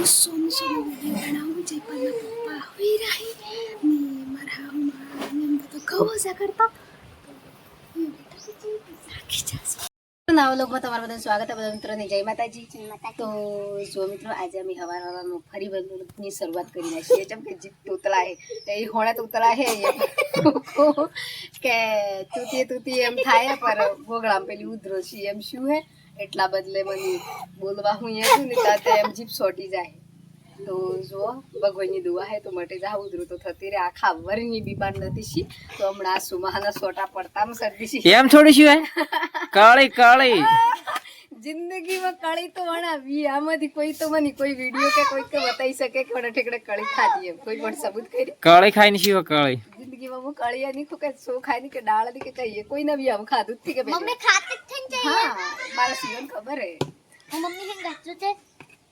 સોનું સોનું વિડીયો બનાવું જયપાલના પપ્પા હોઈ રહી ને મારા હાઉમાં એમ તો ગવો જા કરતા નવા લોકમાં તમારું બધાનું સ્વાગત છે. બધા મિત્રોને જય માતાજી. તો જો મિત્રો આજે અમે હવારમાં ફરી વ્લોગની શરૂઆત કરી નાખીએ જેમ કે તૂતળા હે એ હોણા તૂતળા હે કે તૂતી એમ થાય પર ગોગળામાં પેલી ઉધરો છે એમ શું હે એટલા બદલે મને બોલવા હું એમ ને તાતે એમ જીપ સોટી જાય. તો જો ભગવાનની દુઆ હે તો મટે જા ઉધરો તો થતી રે આખા વરની બીમાર નથી છી તો હમણાં સુમાના સોટા પડતામાં શરદી છે એમ થોડી શું હે કાળી કાળી જિંદગીમાં કળી તો વણાવી આમાંથી કોઈ તો મને કોઈ વિડીયો કે કોઈ કે બતાવી શકે કે મને ઠેકડે કળી ખાધી એમ કોઈ પણ સબૂત કરી કાળી ખાઈને શું કાળી જિંદગીમાં હું કળી નહીં કે સો ખાઈ કે ડાળ ની કે કહીએ કોઈ નવી આમ ખાધું જ કે મમ્મી ખાતી જ થઈ જાય. હા મારા સિવન ખબર હે મમ્મી ને ગાચું છે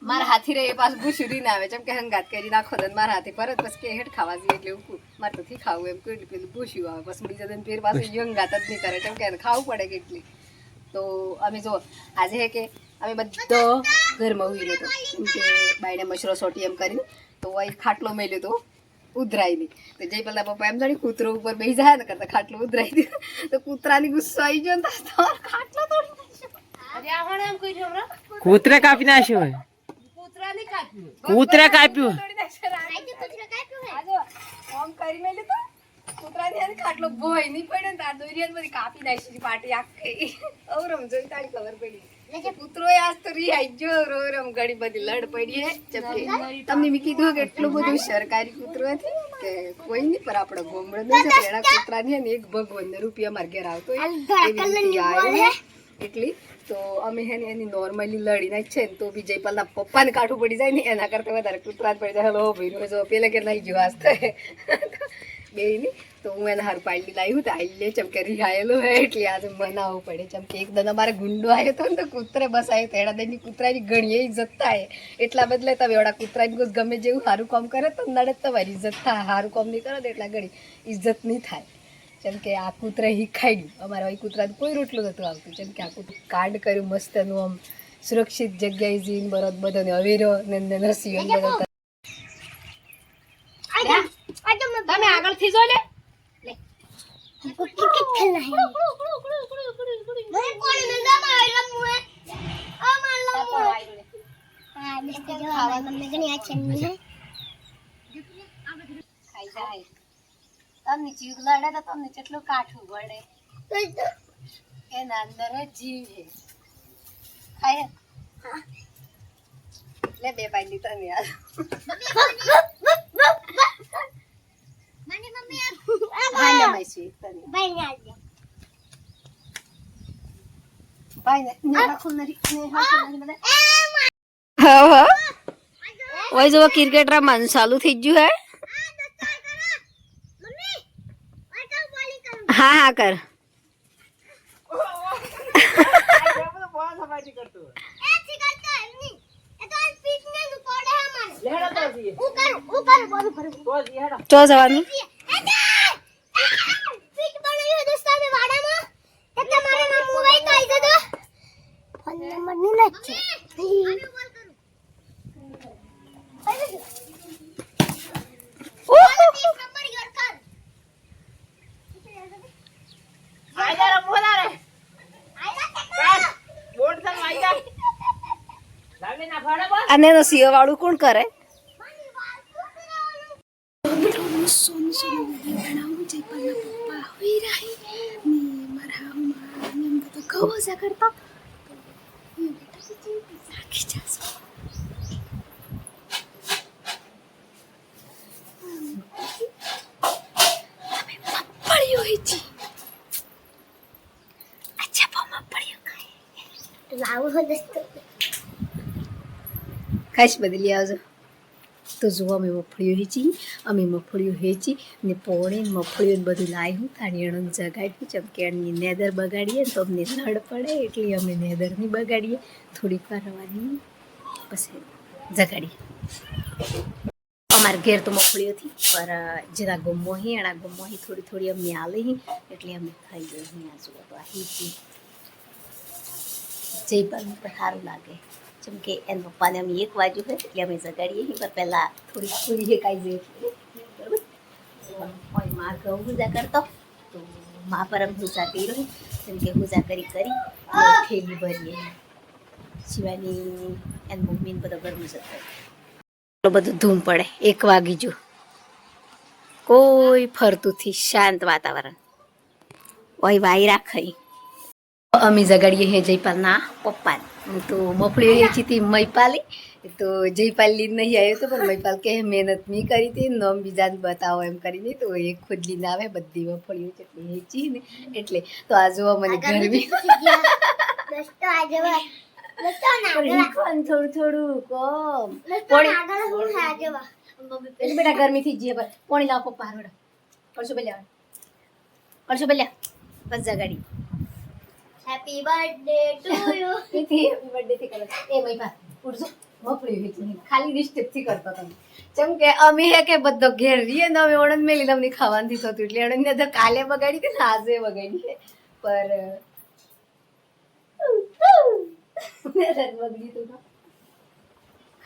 મારા હાથી રે એ પાસ ભૂસુરી ના આવે જેમ કે હંગાત કરી નાખો દન મારા હાથી પરત બસ કે હેઠ ખાવા જઈએ એટલે હું મારે તો થી ખાવું એમ કોઈ પેલું ભૂસ્યું આવે બસ બીજા દિન ફેર પાછું હંગાત જ નહીં કરે જેમ કે ખાવું પડે કેટલી. તો અમે જો આજે હે કે અમે બધો ઘરમાં ઉઈ લેતો કેમ કે બાયને મશરો સોટી એમ કરીને તો અહીં ખાટલો મેલ્યો તો ઉધરાઈ નહીં તો જય પેલા પપ્પા એમ જાણી કૂતરો ઉપર બેસી જાય ને કરતા ખાટલો ઉધરાઈ દીધો તો કૂતરાની ગુસ્સો આવી ગયો ને તો ખાટલો તોડી કૂતરે કાપી નાખ્યો હોય કૂતરે કાપ્યું ઓમ કરી મેલ્યું તો કૂતરાની ખાટલો ભોય નહીં પડે ને તાર દોરીયા બધી કાપી નાખી પાટી આખી ઓરમ જોઈ તારી ખબર પડી કૂતરો આજ તો રી આઈ જો રોરમ ઘણી બધી લડ પડી હે ચપકે તમને મેં કીધું કે એટલું બધું સરકારી કૂતરો હતી કે કોઈ નહીં પર આપણે ગોમડો નહીં છે એના કૂતરાની ને એક ભગવાન રૂપિયા માર ઘેર આવતો હોય એટલી તો અમે હે ને એની નોર્મલી લડી નાખ છે ને તો બી જયપાલના પપ્પાને કાઠું પડી જાય ને એના કરતા વધારે કૂતરા પડી જાય. હલો ભાઈ જો પેલા કે નહીં જો આજ તો બે ની તો હું એને હારું પાડી લાવ્યું તો આઈ લે ચમકે રિહાયેલો હે એટલે આજે મનાવવું પડે ચમકે એક દન અમારે ગુંડો આવ્યો હતો ને તો કૂતરે બસ આવ્યો તો એડા દઈની કૂતરાની ઘણીએ ઇજ્જત થાય એટલા બદલે તમે એવડા કૂતરાની ગમે જેવું સારું કામ કરે તો નડે તમારી ઇજ્જત થાય સારું કામ નહીં કરે તો એટલા ઘણી ઇજ્જત નહીં થાય. જેમ કે આ કૂતરા હિખાઈ ગયું અમારા અહીં કૂતરાને કોઈ રોટલું નહોતું આવતું જેમ કે આ કૂતરું કાંડ કર્યું મસ્તનું આમ સુરક્ષિત જગ્યાએ જઈને બરોબર બધાને અવેરો ને નસીઓ બધો તમે આગળથી જો લે हमको क्रिकेट खेलना है मैं कोई नंदा मारला मुए आ मारला मुए हां मिस्टर जो हवा मम्मी के नहीं अच्छी है खाई जाए તમને જીવ લડે તો તમને કેટલું કાઠું પડે એના અંદર જીવ છે ખાય હા લે બે પાઈ લીધા ને યાર મને મમ્મી આ લે માસી તને ભાઈ ને આલે ભાઈ ને રાખો નરી ને રાખો નરી મને હા હા ઓય જો ક્રિકેટ રમવાનું ચાલુ થઈ ગયું હે. हाँ हाँ कर चो जवानी અને નો સીઓ વાળું કોણ કરે સોનું સોનું વિડીયો બનાવું જયપાલના પપ્પા હોઈ રહી ને મારા હાઉમાં એમ તો ગવો જા કરતા રાખી જાસો પડ્યો હે જી અચ્છા પપ્પા પડ્યો કાય લાવો હો દસ્તો ખાસ બદલી આવજો. તો જો અમે મફળીઓ હેચી ને પોણે મફળીઓ બધું લાવ્યું તાણીયણું જગાડ્યું ચમકેણની નેદર બગાડીએ તો અમને લડ પડે એટલે અમે નેદરની બગાડીએ થોડીક વાર રવાની પછી જગાડીએ. અમારા ઘેર તો મફળીઓથી પર જેના ગમો હી એના ગમો હી થોડી થોડી અમને આલે હી એટલે અમે ખાઈ ગયો અહીંયા જુઓ તો આ હેચી જયપાલ સારું લાગે જેમ કે એના પપ્પાને અમે 1 વાગ્યું હોય એટલે અમે જગાડીએ અહીં પર પહેલા થોડી પૂરી શેકાઈ જઈએ બરાબર. ઓય માં ઘઉં ભૂજા કરતો તો મા પર અમે ભૂજા કર્યો જેમ કે ભૂજા કરી થેલી ભરીએ શિવાની એની મમ્મીને બધો ગરમ જતો બધું ધૂમ પડે 1 વાગી જો કોઈ ફરતું થી શાંત વાતાવરણ ઓય વાઈ રાખઈ અમે જગાડીએ હે જયપાલના પપ્પાને તો મફળી વેચી હતી મયપાલી તો જયપાલ લીધ નહીં આવ્યો તો પણ મયપાલ કે મહેનત મી કરી હતી નોમ બીજાને બતાવો એમ કરીને તો એ ખુદ લઈને આવે બધી મફળીઓ જેટલી વેચી ને એટલે તો આ જોવા મને ગરમી થોડું થોડું કોમ બેટા ગરમી થી જીએ પોણી લાવ પપ્પા હારોડા કરશો બલ્યા બસ જગાડી happy birthday to you happy birthday થી કરો એ મયપા ઉડજો મફળી વેચી ખાલી ડિસ્ટર્બ થી કરતો તમે જેમ કે અમે હે કે બધો ઘેર રીએ ને અમે ઓણન મેલી તમને ખાવાનું થી થતું એટલે ઓણન ને તો કાલે બગાડી કે આજે બગાડી છે પર બગડી તો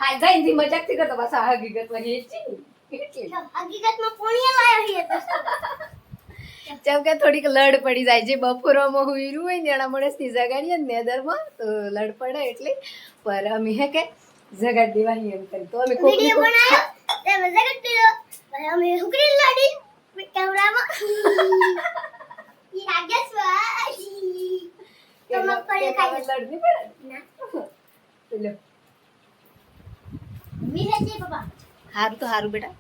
ખાઈ જાય થી મજાક થી કરતો બસ હકીકત માં વેચી હકીકતમાં પોણીએ લાયા છે જેમ કે થોડીક લડ પડી જાય જે બપોરમાં હુઈરું હોય ને એના મળે ની જગાડીએ ને નેદરમાં તો લડ પડે એટલે પર અમે હે કે જગાડ દેવાની એમ કરી તો અમે વિડિયો બનાવ્યો તે જગાડ દીધો અમે હુકરી લડી કેમેરામાં ઈ રાગેશ્વરી તો મત પડે ખાઈ લડ ની પડે ના લો મી હે છે પપ્પા હારું તો હારું બેટા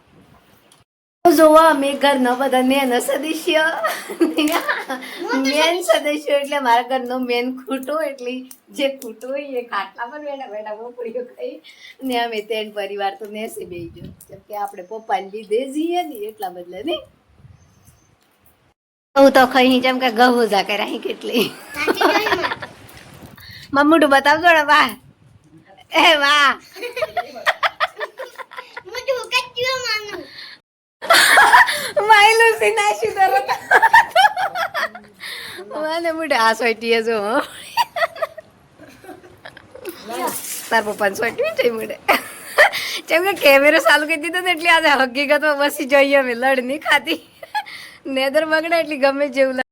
જોવા અમે ઘરનો બધા મેન સદસ્ય મેન સદસ્ય એટલે મારા ઘરનો મેન ખૂટો એટલે જે ખૂટો હોય એ ખાટલા પર બેઠા બેઠા મફળીઓ ખાઈ ને અમે તેન પરિવાર તો નેસે બેસી ગયો કેમ કે આપણે પપ્પાને લીધે જઈએ ને એટલા બદલે નહીં હું તો ખાઈ જેમ કે ગહુ જા કર્યા કેટલી મમ્મુડું બતાવજો ને વાહ એ વાહ માયલું સિનાશી દરત મને મુડે આ સોઈટીએ જો તાર પપ્પાને સોઈટી છે મુડે જેમ કે કેમેરો ચાલુ કરી દીધો એટલે આજે હકીકતમાં બસી જોઈએ અમે લડ નહીં ખાતી નેદર બગડે એટલે ગમે જેવું